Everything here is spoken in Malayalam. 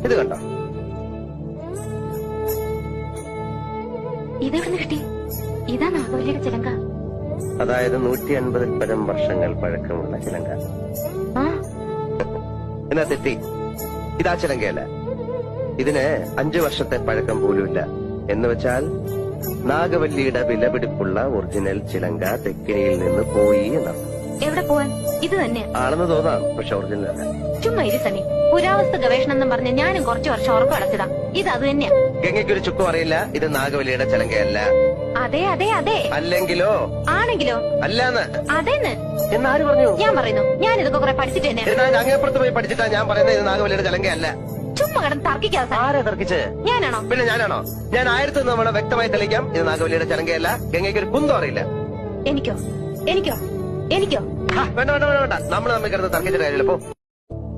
ഇത് കണ്ടോ? ഇതെവിടെ കിട്ടി? ഇതാ നാഗവല്ലിയുടെ ചിലങ്ക. അതായത് 150-ൽ പരം വർഷങ്ങൾ പഴക്കമുള്ള ചിലങ്ക. എന്നാ തെറ്റി. ഇതാ ചിലങ്കയല്ല. ഇതിന് 5 വർഷത്തെ പഴക്കം പോലുമില്ല. എന്ന് വെച്ചാൽ നാഗവല്ലിയുടെ വിലപിടിപ്പുള്ള ഒറിജിനൽ ചിലങ്ക തെക്കിനിയിൽ നിന്ന് പോയി എന്നർത്ഥം. എവിടെ പോവാൻ? ഇത് തന്നെ ആണെന്ന് തോന്നാം, പക്ഷെ ഒറിജിനൽ അല്ല. ചുമ്മാ ഇരി സണ്ണി. പുരാവസ്തു ഗവേഷണം എന്നും പറഞ്ഞ് ഞാനും കുറച്ചു വർഷം ഉറപ്പ് അടച്ചതാ. ഇത് അത് തന്നെയാ. ഗംഗയ്ക്കൊരു ചുക്കും അറിയില്ല. ഇത് നാഗവല്ലിയുടെ ചിലങ്കയല്ല. അതെ അതെ അതെ. അല്ലെങ്കിലോ? ആണെങ്കിലോ? അല്ലാന്ന്. അതെന്ന് എന്നാര് പറഞ്ഞു? ഞാൻ പറയുന്നു. ഞാൻ ഇതൊക്കെ കുറെ പഠിച്ചിട്ട് തന്നെ. അങ്ങേപ്പുറത്ത് പോയി പഠിച്ചിട്ടാ ഞാൻ പറയുന്നത് ഇത് നാഗവല്ലിയുടെ ചിലങ്കയല്ല. ചുമ്മാ കിടന്ന് തർക്കിക്കാതെ. ആരെ തർക്കിച്ച്? ഞാനാണോ? പിന്നെ ഞാനാണോ? ഞാൻ 1000 തവണ വ്യക്തമായി തെളിയിക്കാം, ഇത് നാഗവല്ലിയുടെ ചിലങ്കയല്ല. ഗംഗയ്ക്കൊരു കുന്തം അറിയില്ല. എനിക്കോ? എനിക്കോ? എനിക്കോ? വേണ്ട വേണ്ട വേണ്ട, നമ്മൾ തമ്മിൽ കിടന്ന് തർക്കിച്ചിട്ട് കാര്യമില്ല. പോ.